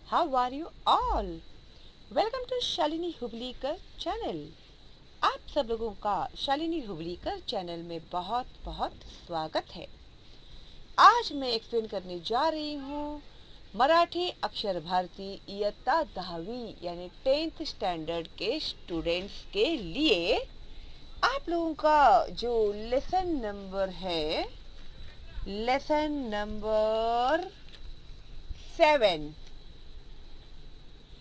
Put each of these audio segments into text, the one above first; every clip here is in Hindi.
How are you all? Welcome to Shalini Hublikar channel. आप सब लोगों का शालिनी हुबलीकर चैनल में बहुत बहुत स्वागत है। आज मैं एक्सप्लेन करने जा रही हूँ मराठी अक्षर भारती इयत्ता 10वीं यानी 10th स्टैंडर्ड के स्टूडेंट्स के लिए आप लोगों का जो लेसन नंबर है, lesson number 7,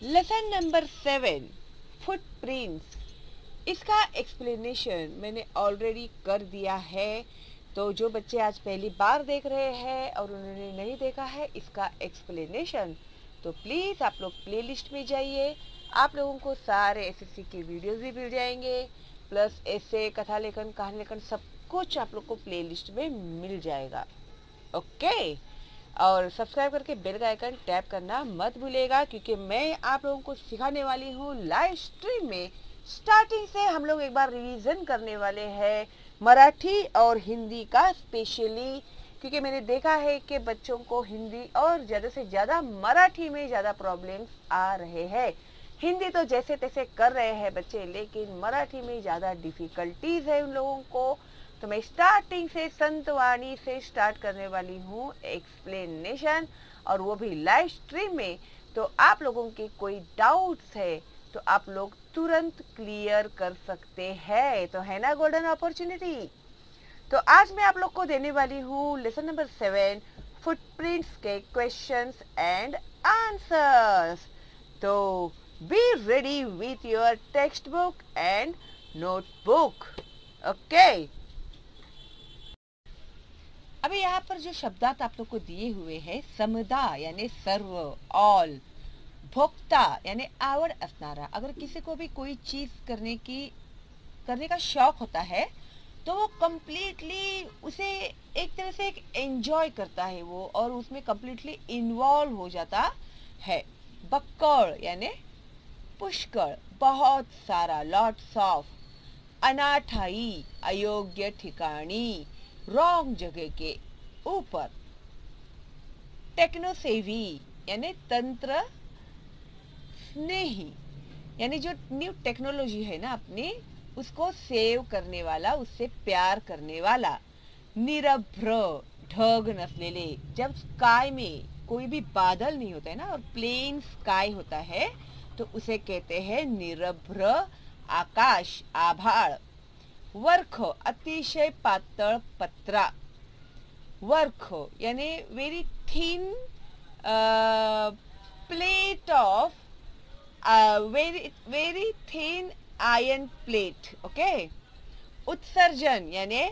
lesson number 7 footprints, इसका एक्सप्लेनेशन मैंने ऑलरेडी कर दिया है। तो जो बच्चे आज पहली बार देख रहे हैं और उन्होंने नहीं देखा है इसका एक्सप्लेनेशन, तो प्लीज़ आप लोग प्लेलिस्ट में जाइए। आप लोगों को सारे एसएससी के वीडियोस भी मिल जाएंगे, प्लस ऐसे कथा लेखन, कहानी लेखन, सब कुछ आप लोग को प्लेलिस्ट में मिल जाएगा। ओके, और सब्सक्राइब करके बेल का आइकन टैप करना मत भूलिएगा, क्योंकि मैं आप लोगों को सिखाने वाली हूँ लाइव स्ट्रीम में। स्टार्टिंग से हम लोग एक बार रिवीजन करने वाले हैं मराठी और हिंदी का स्पेशली, क्योंकि मैंने देखा है कि बच्चों को हिंदी और ज़्यादा से ज़्यादा मराठी में ज़्यादा प्रॉब्लम्स आ रहे हैं। हिंदी तो जैसे तैसे कर रहे हैं बच्चे, लेकिन मराठी में ज़्यादा डिफ़िकल्टीज़ है उन लोगों को। तो मैं स्टार्टिंग से संतवाणी से स्टार्ट करने वाली हूँ एक्सप्लेनेशन, और वो भी लाइव स्ट्रीम में। तो आप लोगों के कोई डाउट्स है तो आप लोग तुरंत क्लियर कर सकते हैं, तो है ना गोल्डन अपॉर्चुनिटी। तो आज मैं आप लोग को देने वाली हूँ लेसन नंबर 7 फुटप्रिंट्स के क्वेश्चंस एंड आंसर्स। तो be ready with your text book and notebook. Okay, अभी यहाँ पर जो शब्दार्थ आप लोग को दिए हुए हैं, समुदाय यानी सर्व, ऑल, भोक्ता यानी आवड असणारा। अगर किसी को भी कोई चीज करने का शौक होता है तो वो कम्प्लीटली उसे एक तरह से एक एंजॉय करता है वो, और उसमें कम्प्लीटली इन्वॉल्व हो जाता है। बक्कड़ यानी पुष्कळ, बहुत सारा, लॉट्स ऑफ। अनाठाई, अयोग्य ठिकाणी, रॉन्ग जगह के ऊपर। टेक्नोसेवी यानी तंत्र स्नेही, यानी जो न्यू टेक्नोलॉजी है ना अपनी, उसको सेव करने वाला, उससे प्यार करने वाला। निरभ्र, ढग नसलेले, जब स्काई में कोई भी बादल नहीं होता है ना और प्लेन स्काई होता है तो उसे कहते हैं निरभ्र आकाश, आभाळ। वर्ख, अतिशय पातळ पत्रा। वर्ख यानी very thin plate of, very thin iron plate. Okay. उत्सर्जन यानी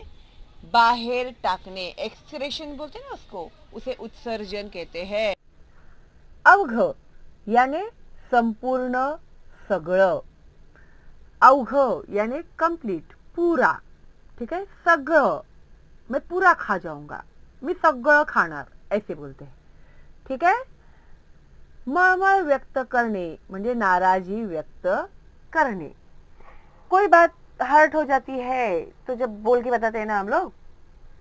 बाहर टाकने, एक्सक्रेशन बोलते हैं ना उसको, उसे उत्सर्जन कहते हैं। अवघ यानी संपूर्ण, सगळं। अवघ यानी कंप्लीट, पूरा। ठीक है, सगळं, मैं पूरा खा जाऊंगा, मैं सगळं खाणार, ऐसे बोलते हैं। ठीक है। मळमळ व्यक्त करने म्हणजे नाराजी व्यक्त करने। कोई बात हर्ट हो जाती है तो जब बोल के बताते हैं ना हम लोग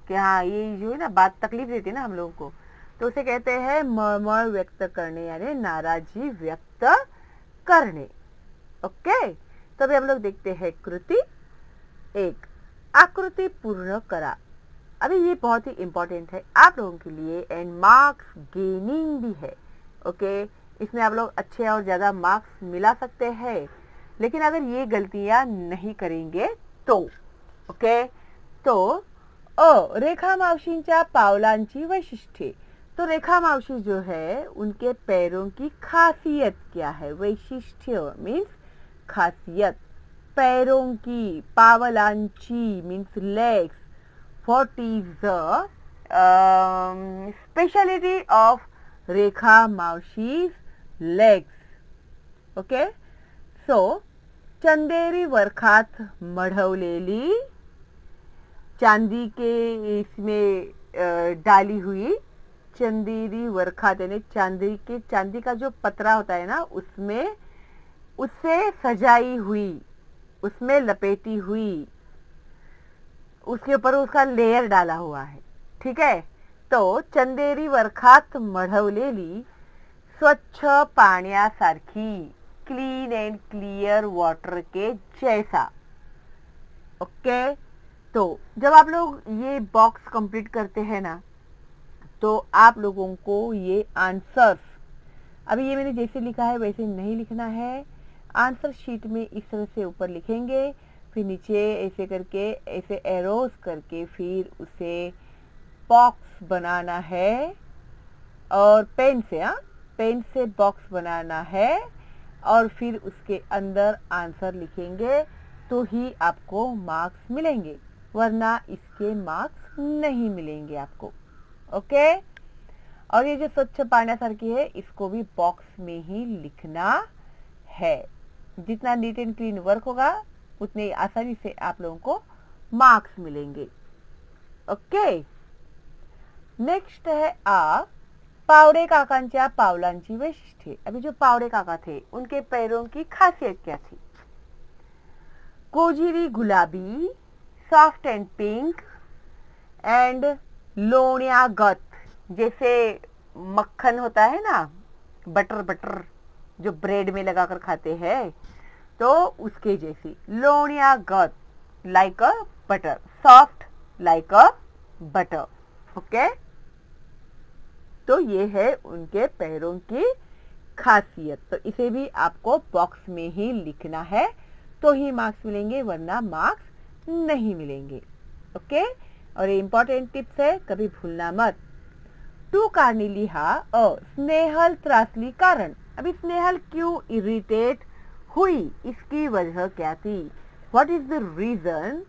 कि हाँ ये जो है ना बात तकलीफ देती है ना हम लोगों को, तो उसे कहते हैं मळमळ व्यक्त करने यानी नाराजी व्यक्त करने। ओके, तो अभी हम लोग देखते हैं कृति 1, आकृति पूर्ण करा। अभी ये बहुत ही इंपॉर्टेंट है आप लोगों के लिए एंड मार्क्स गेनिंग भी है। ओके, इसमें आप लोग अच्छे और ज्यादा मार्क्स मिला सकते हैं, लेकिन अगर ये गलतियां नहीं करेंगे तो। ओके, तो रेखा मावशींच्या पावलांची वैशिष्ट्ये। तो रेखा मावशी जो है उनके पैरों की खासियत क्या है? वैशिष्ट्य मीन्स खासियत। पैरों की, पावलांची means legs. What is the speciality of Rekha Maushi's legs? Okay, so चंदेरी वर्खात मढ़वलेली, चांदी के इसमें डाली हुई, चंदेरी वर्खात यानी चांदी का जो पतरा होता है ना उसमें, उससे सजाई हुई, उसमें लपेटी हुई, उसके ऊपर उसका लेयर डाला हुआ है। ठीक है, तो चंदेरी वर्खात मढ़वलेली स्वच्छ पाण्यासारखी, क्लीन एंड क्लियर वाटर के जैसा। ओके, तो जब आप लोग ये बॉक्स कंप्लीट करते हैं ना, तो आप लोगों को ये आंसर्स, अभी ये मैंने जैसे लिखा है वैसे नहीं लिखना है। आंसर शीट में इस तरह से ऊपर लिखेंगे, फिर नीचे ऐसे करके, ऐसे एरोज करके, फिर उसे बॉक्स बनाना है। और पेन से बॉक्स बनाना है, और फिर उसके अंदर आंसर लिखेंगे, तो ही आपको मार्क्स मिलेंगे, वरना इसके मार्क्स नहीं मिलेंगे आपको। ओके, और ये जो स्वच्छ पाण्यासारखी है, इसको भी बॉक्स में ही लिखना है। जितना नीट एंड क्लीन वर्क होगा, उतने आसानी से आप लोगों को मार्क्स मिलेंगे। ओके, नेक्स्ट है आप पावडे काकांच्या पावलांची वैशिष्ट्ये। अभी जो पावडे काका थे, उनके पैरों की खासियत क्या थी? कोजिरी गुलाबी, सॉफ्ट एंड पिंक, एंड लोण्यागत, जैसे मक्खन होता है ना, बटर जो ब्रेड में लगाकर खाते हैं, तो उसके जैसी, लोण्यागत like a butter, soft like a butter. Okay, तो ये है उनके पैरों की खासियत। तो इसे भी आपको बॉक्स में ही लिखना है, तो ही मार्क्स मिलेंगे, वरना मार्क्स नहीं मिलेंगे। ओके, और ये इंपॉर्टेंट टिप्स है, कभी भूलना मत। टू कार्निलिहा और स्नेहल त्रासली कारण। अभी स्नेहल क्यों इरिटेट हुई, इसकी वजह क्या थी? What is the reason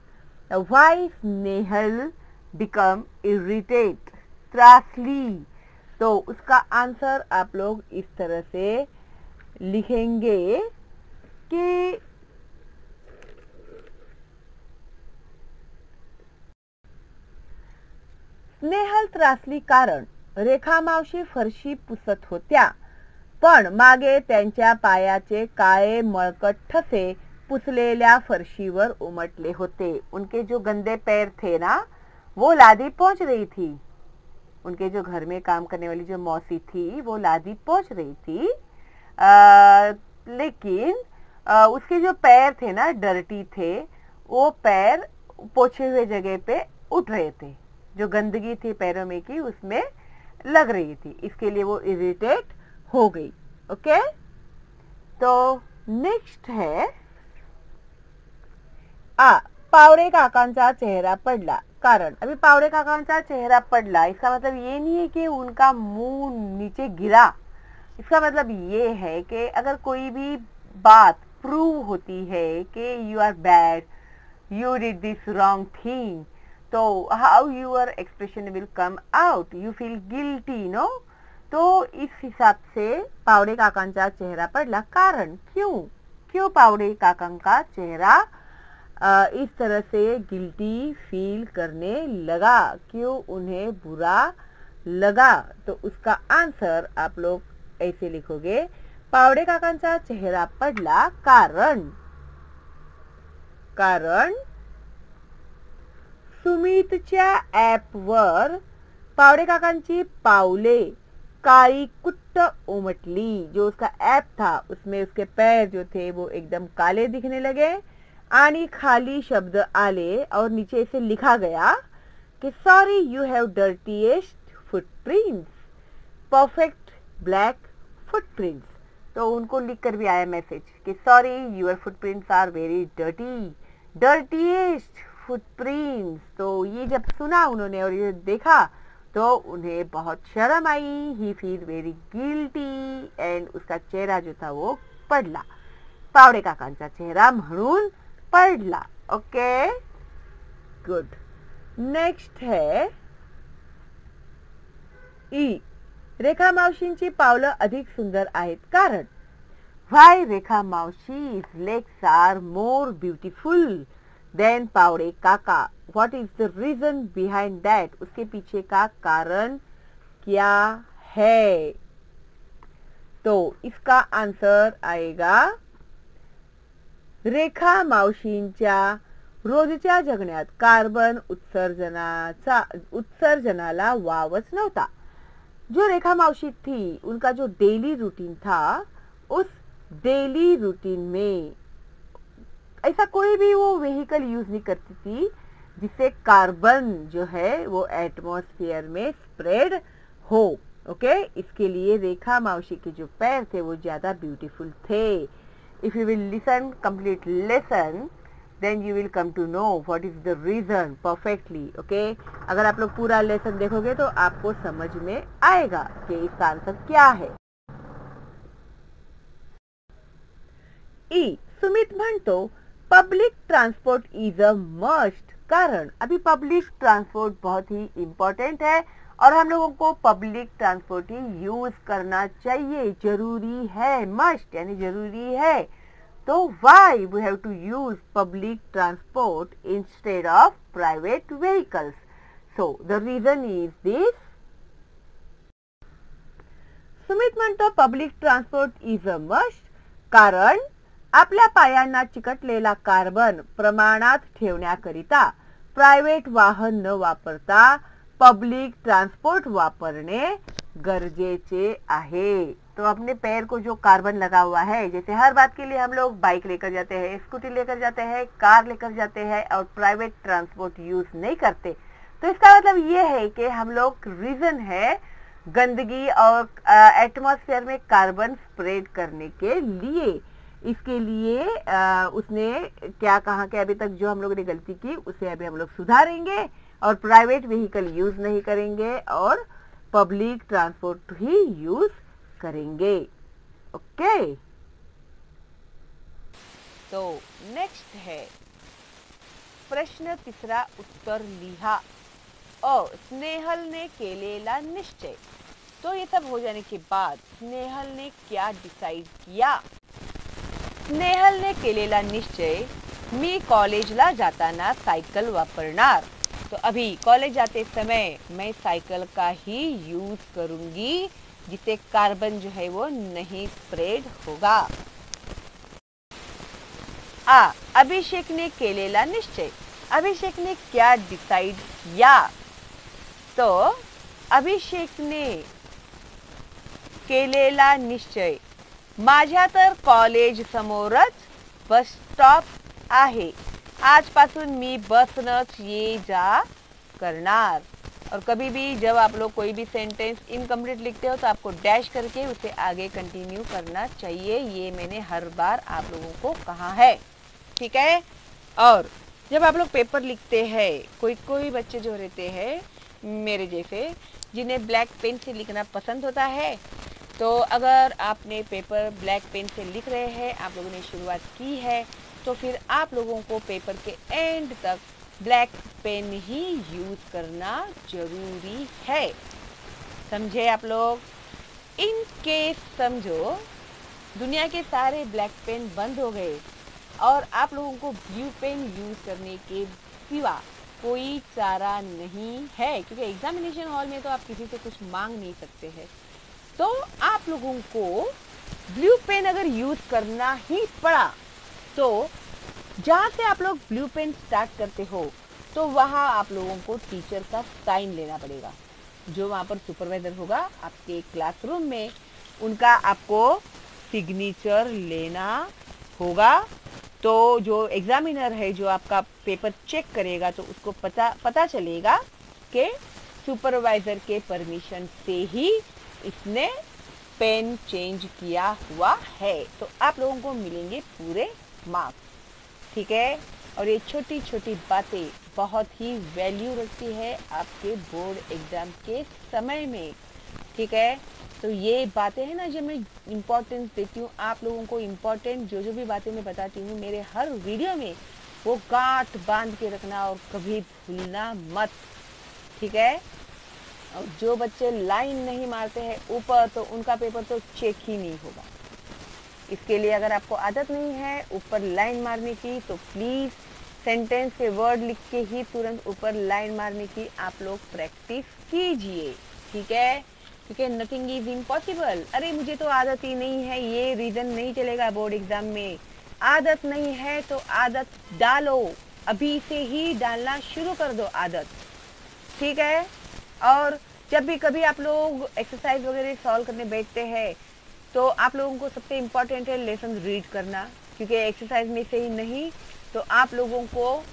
why Snehal become irritate, त्रासली? तो उसका आंसर आप लोग इस तरह से लिखेंगे कि स्नेहल त्रासली कारण रेखा मावशी फरशी पुसत होत्या, पण मागे त्यांच्या पायाचे काळे मळकट ठसे पुसलेल्या फरशीवर उमटले होते। उनके जो गंदे पैर थे ना, वो लादी पहुंच रही थी। उनके जो घर में काम करने वाली जो मौसी थी, वो लादी पहुंच रही थी, लेकिन उसके जो पैर थे ना, डर्टी थे, वो पैर पोछे हुए जगह पे उठ रहे थे। जो गंदगी थी पैरों में की, उसमें लग रही थी, इसके लिए वो इरिटेट हो गई। ओके, तो नेक्स्ट है पावडे काकांचा चेहरा पडला कारण। अभी पावडे काकांचा चेहरा पडला, इसका मतलब ये नहीं है कि उनका मुंह नीचे गिरा। इसका मतलब ये है कि अगर कोई भी बात प्रूव होती है कि you are bad, you did this wrong thing, तो how your expression will come out, you feel guilty, no? तो इस हिसाब से पावडे काकांचा चेहरा पडला कारण क्यों पावडे काकांका चेहरा इस तरह से गिल्टी फील करने लगा, क्यों उन्हें बुरा लगा? तो उसका आंसर आप लोग ऐसे लिखोगे, पावडे काकांचा चेहरा पडला कारण सुमितच्या ॲपवर पावडे काकांची पावले काली कुट्ट उमटली। जो उसका ऐप था, उसमें उसके पैर जो थे वो एकदम काले दिखने लगे, आणि खाली शब्द आले और नीचे से लिखा गया कि sorry you have dirtiest footprints, perfect black footprints. तो उनको लिख कर भी आया मैसेज कि sorry your footprints are very dirtiest footprints. तो ये जब सुना उन्होंने और ये देखा, तो उन्हें बहुत शर्म आई, ही फील वेरी गिल्टी, एंड उसका चेहरा जो था वो पडला, पावडे काकांचा चेहरा म्हणून पडला। Okay, good. नेक्स्ट है ई, रेखा मावशींची पावलं अधिक सुंदर आहेत कारण। व्हाई रेखा मावशीज legs are more beautiful than Pawde काका, what is the reason behind that? उसके पीछे का कारण क्या है? तो इसका आंसर आएगा, रेखा मावशींच्या रोजच्या जगण्यात कार्बन उत्सर्जनाला वावच नव्हता। जो रेखा मावशी थी उनका जो डेली रूटीन था, उस डेली रूटीन में ऐसा कोई भी वो व्हीकल यूज नहीं करती थी जिससे कार्बन जो है वो एटमॉस्फेयर में स्प्रेड हो। ओके, इसके लिए रेखा मावशी के जो पैर थे वो ज्यादा ब्यूटीफुल थे। If you will listen complete lesson, then you will come to know what is the reason perfectly. Okay, अगर आप लोग पूरा लेसन देखोगे तो आपको समझ में आएगा कि इसका आंसर क्या है। ई सुमित म्हणतो public transport is a must, कारण अभी पब्लिक ट्रांसपोर्ट बहुत ही इम्पोर्टेंट है और हम लोगों को पब्लिक ट्रांसपोर्ट ही यूज करना चाहिए, जरूरी है, मस्ट यानी जरूरी है। तो why we have to use public transport instead of private vehicles? So the reason is this. Sumit म्हणतो public transport is a must, कारण आपल्या पायांना चिकटलेला कार्बन प्रमाणात ठेवण्याकरिता प्रायव्हेट वाहन न वापरता पब्लिक ट्रांसपोर्ट वापरणे गरजेचे आहे। तो अपने पैर को जो कार्बन लगा हुआ है, जैसे हर बात के लिए हम लोग बाइक लेकर जाते हैं, स्कूटी लेकर जाते हैं, कार लेकर जाते हैं और प्राइवेट ट्रांसपोर्ट यूज नहीं करते, तो इसका मतलब ये है कि हम लोग रीजन है गंदगी और एटमॉस्फेयर में कार्बन स्प्रेड करने के लिए। इसके लिए उसने क्या कहा कि अभी तक जो हम लोगों ने गलती की उसे अभी हम लोग सुधारेंगे और प्राइवेट व्हीकल यूज नहीं करेंगे और पब्लिक ट्रांसपोर्ट ही यूज करेंगे। ओके, तो नेक्स्ट है प्रश्न तीसरा, उत्तर लिहा। स्नेहल ने केलेला निश्चय। तो ये सब हो जाने के बाद स्नेहल ने क्या डिसाइड किया? स्नेहल ने केलेला निश्चय, मी कॉलेजला जाताना सायकल वापरणार। तो अभी कॉलेज जाते समय मैं साइकिल का ही यूज करूंगी जिससे कार्बन जो है वो नहीं स्प्रेड होगा। अभिषेक ने केलेला निश्चय। अभिषेक ने क्या डिसाइड किया? तो अभिषेक ने केलेला निश्चय, माझ्या तर कॉलेज समोरच बस स्टॉप आहे, आजपासून मी बसनच ये जा करणार। और कभी भी जब आप लोग कोई भी सेंटेंस इनकम्प्लीट लिखते हो तो आपको डैश करके उसे आगे कंटिन्यू करना चाहिए, ये मैंने हर बार आप लोगों को कहा है, ठीक है। और जब आप लोग पेपर लिखते हैं, कोई बच्चे जो रहते हैं मेरे जैसे जिन्हें ब्लैक पेन से लिखना पसंद होता है, तो अगर आपने पेपर ब्लैक पेन से लिख रहे हैं, आप लोगों ने शुरुआत की है, तो फिर आप लोगों को पेपर के एंड तक ब्लैक पेन ही यूज करना जरूरी है, समझे आप लोग। इन केस समझो दुनिया के सारे ब्लैक पेन बंद हो गए और आप लोगों को ब्लू पेन यूज करने के सिवा कोई चारा नहीं है, क्योंकि एग्जामिनेशन हॉल में तो आप किसी से कुछ मांग नहीं सकते हैं। तो आप लोगों को ब्लू पेन अगर यूज करना ही पड़ा तो जहाँ से आप लोग ब्लू पेन स्टार्ट करते हो तो वहाँ आप लोगों को टीचर का साइन लेना पड़ेगा। जो वहाँ पर सुपरवाइजर होगा आपके क्लासरूम में, उनका आपको सिग्नेचर लेना होगा। तो जो एग्जामिनर है जो आपका पेपर चेक करेगा तो उसको पता चलेगा कि सुपरवाइजर के परमिशन से ही इसने पेन चेंज किया हुआ है, तो आप लोगों को मिलेंगे पूरे मार्क्स, ठीक है। और ये छोटी छोटी बातें बहुत ही वैल्यू रखती है आपके बोर्ड एग्जाम के समय में, ठीक है। तो ये बातें हैं ना जो मैं इम्पोर्टेंस देती हूँ आप लोगों को, इम्पोर्टेंट जो भी बातें मैं बताती हूँ मेरे हर वीडियो में, वो गांठ बांध के रखना और कभी भूलना मत, ठीक है। और जो बच्चे लाइन नहीं मारते हैं ऊपर, तो उनका पेपर तो चेक ही नहीं होगा। इसके लिए अगर आपको आदत नहीं है ऊपर लाइन मारने की, तो प्लीज सेंटेंस के वर्ड लिख के ही तुरंत ऊपर लाइन मारने की आप लोग प्रैक्टिस कीजिए, ठीक है। क्योंकि नथिंग इज इम्पॉसिबल। अरे मुझे तो आदत ही नहीं है, ये रीजन नहीं चलेगा बोर्ड एग्जाम में। आदत नहीं है तो आदत डालो, अभी से ही डालना शुरू कर दो आदत, ठीक है। और जब भी कभी आप लोग एक्सरसाइज वगैरह सॉल्व करने बैठते हैं तो आप लोगों को सबसे इम्पोर्टेंट है लेसन रीड करना, क्योंकि एक्सरसाइज में से ही नहीं तो आप लोगों को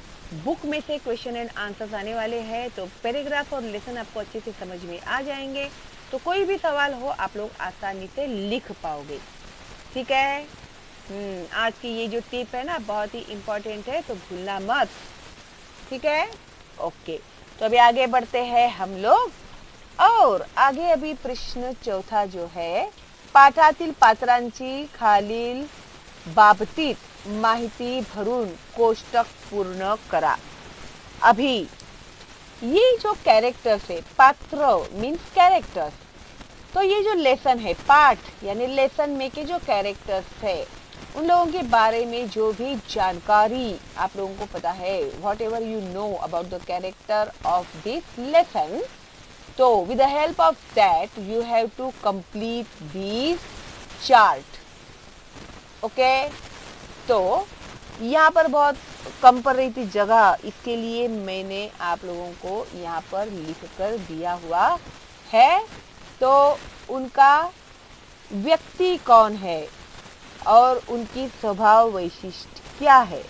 बुक में से क्वेश्चन एंड आंसर्स आने वाले हैं, तो पैराग्राफ और लेसन आपको अच्छे से समझ में आ जाएंगे, तो कोई भी सवाल हो आप लोग आसानी से लिख पाओगे। ठीक है। आज की ये जो टिप है ना बहुत ही इम्पोर्टेंट है, तो भूलना मत। ठीक है, ओके। तो अभी आगे बढ़ते हैं हम लोग, और आगे अभी प्रश्न चौथा जो है, पाठातील पात्रांची खालील बाबतीत माहिती भरून कोष्टक पूर्ण करा। अभी ये जो कैरेक्टर्स है, पात्र मीन्स कैरेक्टर्स, तो ये जो लेसन है, पाठ यानी लेसन में के जो कैरेक्टर्स है उन लोगों के बारे में जो भी जानकारी आप लोगों को पता है, what ever you know about the character of this lesson, तो with the help of that you have to complete these chart. Okay, तो यहाँ पर बहुत कम पड़ रही थी जगह, इसके लिए मैंने आप लोगों को यहाँ पर लिख कर दिया हुआ है। तो उनका व्यक्ति कौन है और उनकी स्वभाव वैशिष्ट क्या है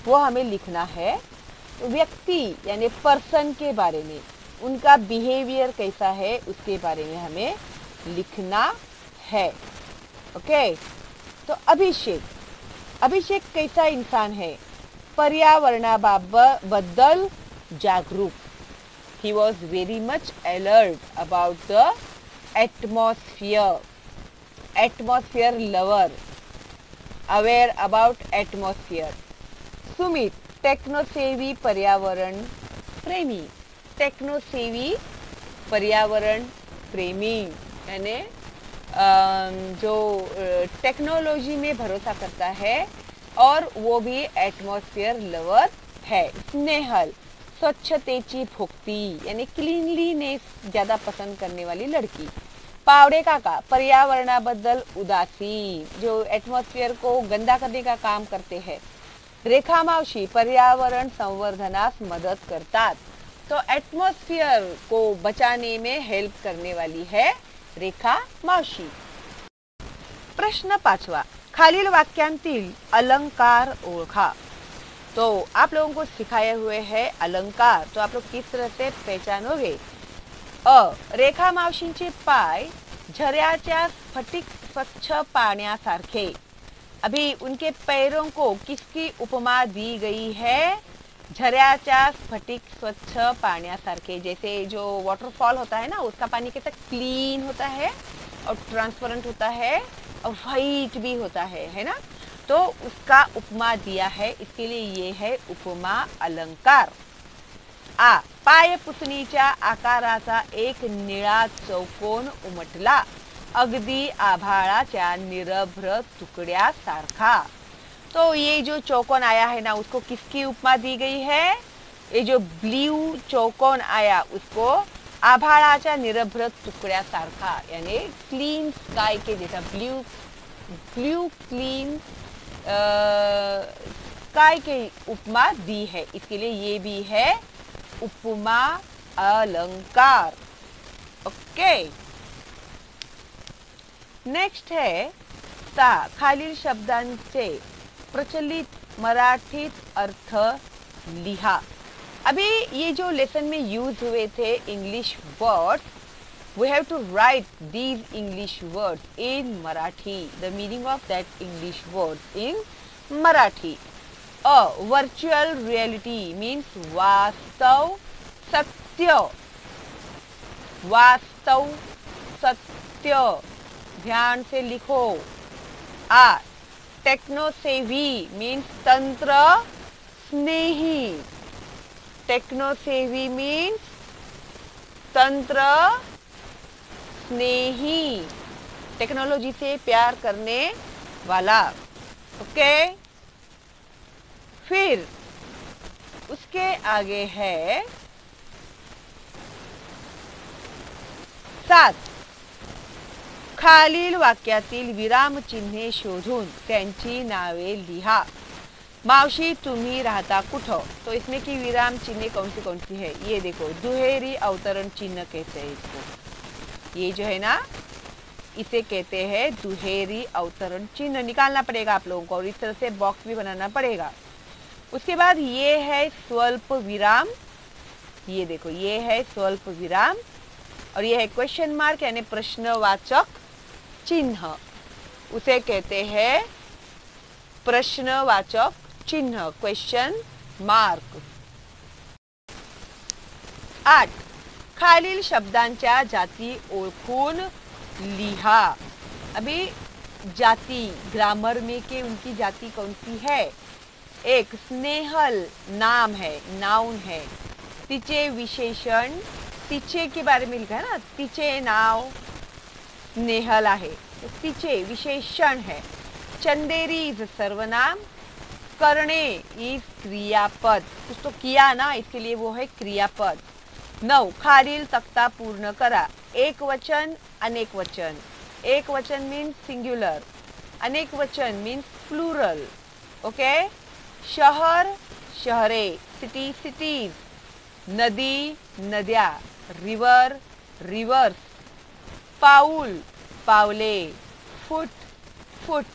वो हमें लिखना है। तो व्यक्ति यानी पर्सन के बारे में, उनका बिहेवियर कैसा है उसके बारे में हमें लिखना है। ओके, तो अभिषेक कैसा इंसान है? पर्यावरणाबद्दल जागरूक, he was very much alert about the atmosphere lover, aware about atmosphere. Sumit techno savvy पर्यावरण प्रेमी यानी जो टेक्नोलॉजी में भरोसा करता है और वो भी एटमॉस्फेयर लवर है। स्नेहल स्वच्छतेची भुक्ती यानी क्लीनलीनेस ज़्यादा पसंद करने वाली लड़की। पावड़े काका पर्यावरणाबद्दल उदासीन, जो एटमॉस्फेयर को गंदा करने का काम करते हैं। रेखा मावशी पर्यावरण संवर्धनास मदद करतात, तो एटमॉस्फेयर को बचाने में हेल्प करने वाली है रेखा मावशी। प्रश्न 5वां, खालील वाक्यांतील अलंकार ओळखा। तो आप लोगों को सिखाए हुए हैं अलंकार, तो आप लोग किस तरह से पहचानोगे? रेखा मावशींचे पाय झऱ्याच्या स्फटिक स्वच्छ पाण्यासारखे। अभी उनके पैरों को किसकी उपमा दी गई है? झऱ्याच्या स्फटिक स्वच्छ पाण्यासारखे। जैसे जो वाटरफॉल होता है ना, उसका पानी कैसा क्लीन होता है और ट्रांसपेरेंट होता है और वाइट भी होता है ना, तो उसका उपमा दिया है, इसके लिए ये है उपमा अलंकार। पाय पुसणीच्या आकाराचा एक निळा चौकोन उमटला, अगदी आभाळाच्या निरभ्र तुकड्यासारखा। तो ये जो चौकोन आया है ना, उसको किसकी उपमा दी गई है? ये जो ब्लू चौकोन आया उसको आभाळाच्या निरभ्र तुकड्यासारखा यानी क्लीन स्काई के जैसा, ब्लू क्लीन स्काई के उपमा दी है, इसके लिए ये भी है उपमा अलंकार। ओके, नेक्स्ट है खालील शब्दांचे प्रचलित मराठीत अर्थ लिहा। अभी ये जो लेसन में यूज हुए थे English words, we have to write these English words in Marathi, the meaning of that English words in Marathi. Virtual reality means वास्तव सत्य, वास्तव सत्य, ध्यान से लिखो। टेक्नोसेवी मीन्स तंत्र स्नेही, टेक्नोसेवी मीन्स तंत्र स्नेही, टेक्नोलॉजी से प्यार करने वाला। ओके, फिर उसके आगे है 7, खालील वाक्यातील विरामचिन्हे शोधून त्यांची नावे लिहा। मावशी तुम्ही राहता कुठं, तो इसमें की विराम चिन्ह कौन सी है, ये देखो दुहेरी अवतरण चिन्ह कहते हैं इसको। ये जो है ना, इसे कहते हैं दुहेरी अवतरण चिन्ह। निकालना पड़ेगा आप लोगों को और इस तरह से बॉक्स भी बनाना पड़ेगा। उसके बाद ये है स्वल्प विराम, ये देखो ये है स्वल्प विराम, और ये है क्वेश्चन मार्क यानी प्रश्नवाचक चिन्ह, उसे कहते हैं प्रश्नवाचक चिन्ह, क्वेश्चन मार्क। 8. खालील शब्दांच्या जाती ओळखून लिहा। अभी जाति ग्रामर में के उनकी जाति कौन सी है। एक स्नेहल नाम है, नाउन है। तिचे विशेषण, तिचे के बारे में लिखा है ना, तिचे नाव स्नेहल आहे, तो तिचे विशेषण है। चंदेरी इज सर्वनाम, करणे इज क्रियापद, कुछ तो किया ना इसके लिए वो है क्रियापद। 9. खालील तख्ता पूर्ण करा। एक वचन अनेक वचन, एक वचन मीन्स सिंग्युलर, अनेक वचन मीन्स प्लूरल, ओके। शहर शहरे, सिटी सिटीज, नदी नद्या, रिवर रिवर्स, पाऊल पावले, फुट फुट,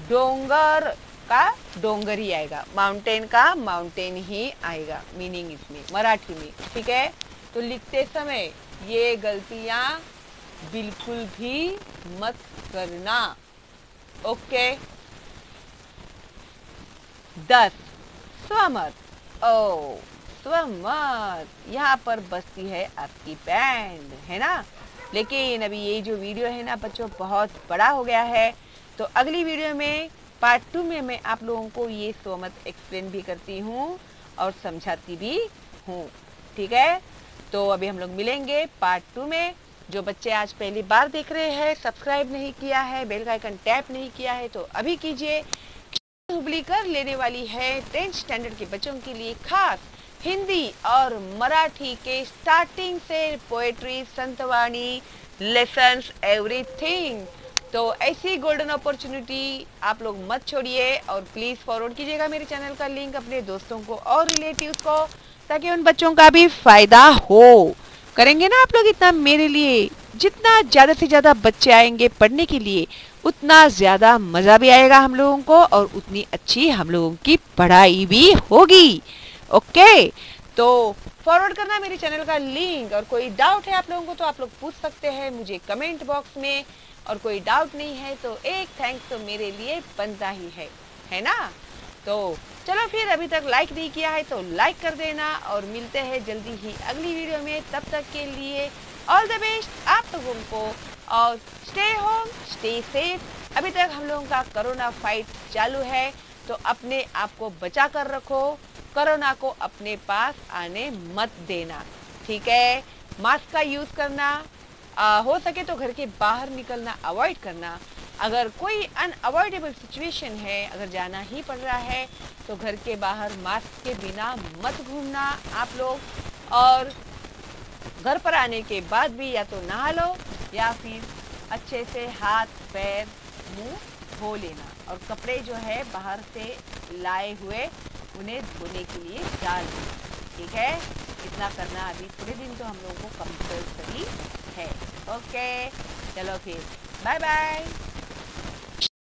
डोंगर का डोंगर ही आएगा, माउंटेन का माउंटेन ही आएगा मीनिंग इसमें मराठी में, ठीक है। तो लिखते समय ये गलतियां बिल्कुल भी मत करना, ओके। 10. स्वमत, ओ स्वमत, यहाँ पर बसती है आपकी बैंड, है ना। लेकिन अभी ये जो वीडियो है ना बच्चों बहुत बड़ा हो गया है, तो अगली वीडियो में पार्ट 2 में मैं आप लोगों को ये स्वमत एक्सप्लेन भी करती हूँ और समझाती भी हूँ, ठीक है। तो अभी हम लोग मिलेंगे पार्ट 2 में। जो बच्चे आज पहली बार देख रहे हैं, सब्सक्राइब नहीं किया है, बेल का आइकन टैप नहीं किया है, तो अभी कीजिए। हुबली कर लेने वाली है 10th स्टैंडर्ड के बच्चों के लिए खास हिंदी और मराठी के स्टार्टिंग से पोएट्री, संतवाणी, लेसन्स, एवरीथिंग। तो ऐसी गोल्डन अपॉर्चुनिटी आप लोग मत छोड़िए और प्लीज़ फॉरवर्ड कीजिएगा मेरे चैनल का लिंक अपने दोस्तों को और रिलेटिव्स को, ताकि उन बच्चों का भी फायदा हो। करेंगे ना आप लोग इतना मेरे लिए, जितना ज़्यादा से ज़्यादा बच्चे आएंगे पढ़ने के लिए उतना ज़्यादा मज़ा भी आएगा हम लोगों को और उतनी अच्छी हम लोगों की पढ़ाई भी होगी, ओके। तो फॉरवर्ड करना मेरे चैनल का लिंक, और कोई डाउट है आप लोगों को तो आप लोग पूछ सकते हैं मुझे कमेंट बॉक्स में, और कोई डाउट नहीं है तो एक थैंक्स तो मेरे लिए बनता ही है ना। तो चलो फिर, अभी तक लाइक नहीं किया है तो लाइक कर देना, और मिलते हैं जल्दी ही अगली वीडियो में। तब तक के लिए ऑल द बेस्ट आप लोगों को, और स्टे होम स्टे सेफ। अभी तक हम लोगों का कोरोना फाइट चालू है, तो अपने आप को बचा कर रखो, कोरोना को अपने पास आने मत देना, ठीक है। मास्क का यूज़ करना, हो सके तो घर के बाहर निकलना अवॉइड करना। अगर कोई अनअवॉइडेबल सिचुएशन है, अगर जाना ही पड़ रहा है, तो घर के बाहर मास्क के बिना मत घूमना आप लोग, और घर पर आने के बाद भी या तो नहा लो या फिर अच्छे से हाथ पैर मुंह धो लेना, और कपड़े जो है बाहर से लाए हुए उन्हें धोने के लिए डाल देना, ठीक है। इतना करना अभी थोड़े दिन तो हम लोगों को कंपल्सरी है, ओके। चलो फिर बाय बाय।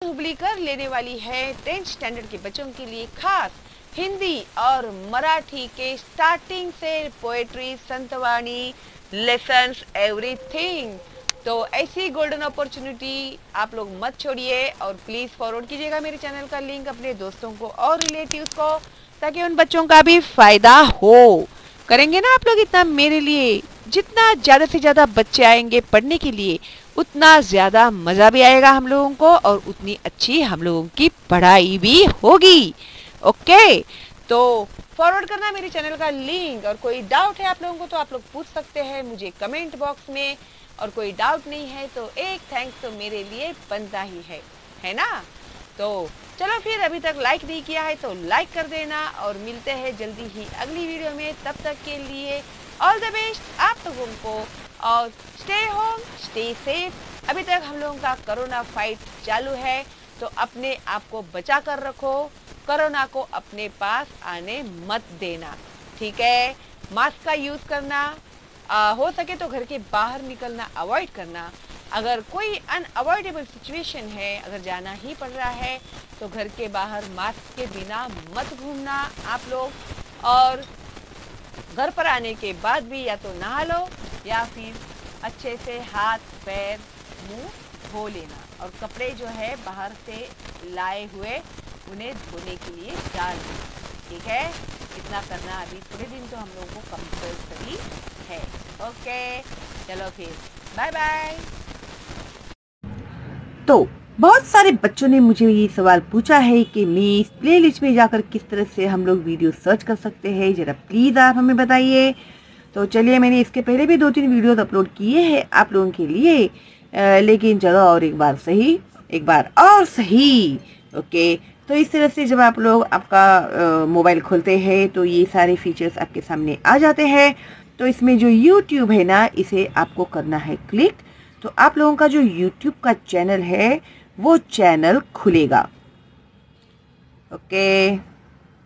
हुबली कर लेने वाली है 10th स्टैंडर्ड के बच्चों के लिए खास हिंदी और मराठी के स्टार्टिंग से पोएट्री, संतवाणी, लेसन्स, एवरीथिंग। तो ऐसी गोल्डन अपॉर्चुनिटी आप लोग मत छोड़िए, और प्लीज़ फॉरवर्ड कीजिएगा मेरे चैनल का लिंक अपने दोस्तों को और रिलेटिव्स को, ताकि उन बच्चों का भी फायदा हो। करेंगे ना आप लोग इतना मेरे लिए, जितना ज़्यादा से ज़्यादा बच्चे आएंगे पढ़ने के लिए उतना ज़्यादा मज़ा भी आएगा हम लोगों को और उतनी अच्छी हम लोगों की पढ़ाई भी होगी, ओके। तो फॉरवर्ड करना मेरे चैनल का लिंक, और कोई डाउट है आप लोगों को तो आप लोग पूछ सकते हैं मुझे कमेंट बॉक्स में, और कोई डाउट नहीं है तो एक थैंक्स तो मेरे लिए बनता ही है ना। तो चलो फिर, अभी तक लाइक नहीं किया है तो लाइक कर देना, और मिलते हैं जल्दी ही अगली वीडियो में। तब तक के लिए ऑल द बेस्ट आप लोगों को, और स्टे होम स्टे सेफ। अभी तक हम लोगों का कोरोना फाइट चालू है, तो अपने आप को बचा कर रखो, कोरोना को अपने पास आने मत देना, ठीक है। मास्क का यूज करना, हो सके तो घर के बाहर निकलना अवॉइड करना। अगर कोई अनअवॉइडेबल सिचुएशन है, अगर जाना ही पड़ रहा है तो घर के बाहर मास्क के बिना मत घूमना आप लोग। और घर पर आने के बाद भी या तो नहा लो या फिर अच्छे से हाथ पैर मुंह धो लेना, और कपड़े जो है बाहर से लाए हुए उन्हें धोने के लिए डाल देना, ठीक है। इतना करना अभी थोड़े दिन तो हम लोगों को कंपल्सरी है। ओके, चलो फिर बाय बाय। तो बहुत सारे बच्चों ने मुझे ये सवाल पूछा है कि मिस प्लेलिस्ट में जाकर किस तरह से हम लोग वीडियो सर्च कर सकते हैं, जरा प्लीज आप हमें बताइए। तो चलिए, मैंने इसके पहले भी 2-3 वीडियोस अपलोड किए हैं आप लोगों के लिए, लेकिन चलो और एक बार और सही। ओके, तो इस तरह से जब आप लोग आपका मोबाइल खोलते हैं तो ये सारे फीचर्स आपके सामने आ जाते हैं। तो इसमें जो यूट्यूब है ना, इसे आपको करना है क्लिक। तो आप लोगों का जो यूट्यूब का चैनल है वो चैनल खुलेगा। Okay,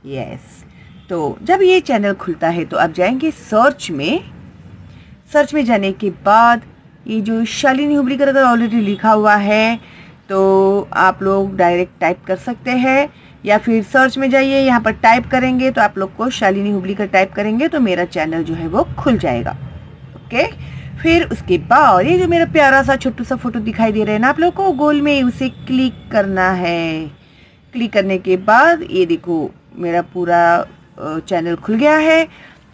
yes. तो जब ये चैनल खुलता है तो आप जाएंगे सर्च में जाने के बाद ये जो शालिनी हुबलीकर अगर ऑलरेडी लिखा हुआ है तो आप लोग डायरेक्ट टाइप कर सकते हैं, या फिर सर्च में जाइए, यहाँ पर टाइप करेंगे तो आप लोग को शालिनी हुबलीकर टाइप करेंगे तो मेरा चैनल जो है वो खुल जाएगा। ओके, फिर उसके बाद ये जो मेरा प्यारा सा छोटू सा फोटो दिखाई दे रहा है ना आप लोग को गोल में, उसे क्लिक करना है। क्लिक करने के बाद ये देखो मेरा पूरा चैनल खुल गया है।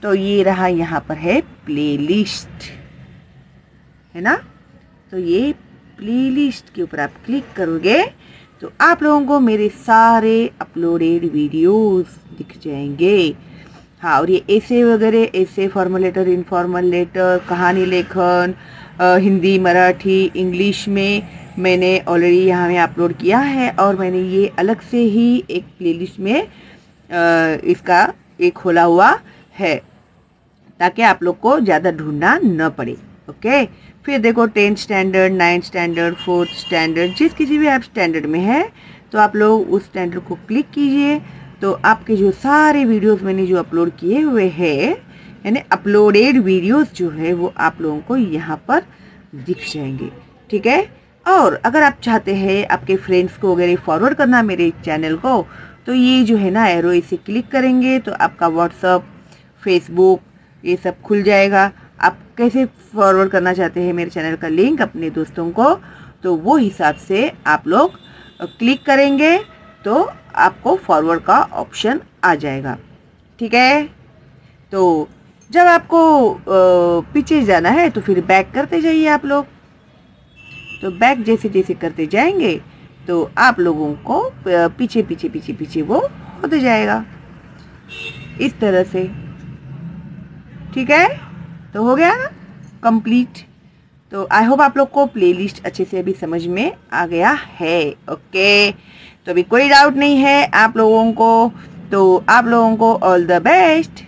तो ये रहा, यहाँ पर है प्लेलिस्ट, है ना। तो ये प्लेलिस्ट के ऊपर आप क्लिक करोगे तो आप लोगों को मेरे सारे अपलोडेड वीडियोस दिख जाएंगे। हाँ, और ये ऐसे वगैरह, ऐसे फॉर्मल लेटर, इनफॉर्मल लेटर, कहानी लेखन, हिंदी, मराठी, इंग्लिश में मैंने ऑलरेडी यहाँ में अपलोड किया है, और मैंने ये अलग से ही एक प्लेलिस्ट में इसका एक खोला हुआ है ताकि आप लोग को ज़्यादा ढूंढना न पड़े। ओके, फिर देखो 10th standard, 9th standard, 4th standard, जिस किसी भी आप स्टैंडर्ड में है तो आप लोग उस स्टैंडर्ड को क्लिक कीजिए। तो आपके जो सारे वीडियोस मैंने जो अपलोड किए हुए हैं, यानी अपलोडेड वीडियोस जो है वो आप लोगों को यहाँ पर दिख जाएंगे, ठीक है। और अगर आप चाहते हैं आपके फ्रेंड्स को वगैरह फॉरवर्ड करना मेरे चैनल को, तो ये जो है ना एरो, इसे क्लिक करेंगे तो आपका व्हाट्सअप, फेसबुक ये सब खुल जाएगा। आप कैसे फॉरवर्ड करना चाहते हैं मेरे चैनल का लिंक अपने दोस्तों को, तो वो हिसाब से आप लोग क्लिक करेंगे तो आपको फॉरवर्ड का ऑप्शन आ जाएगा, ठीक है। तो जब आपको पीछे जाना है तो फिर बैक करते जाइए आप लोग। तो बैक जैसे जैसे करते जाएंगे तो आप लोगों को पीछे पीछे पीछे पीछे वो होते जाएगा इस तरह से, ठीक है। तो हो गया ना कंप्लीट। तो आई होप आप लोग को प्लेलिस्ट अच्छे से अभी समझ में आ गया है। ओके, तो अभी कोई डाउट नहीं है आप लोगों को, तो आप लोगों को ऑल द बेस्ट।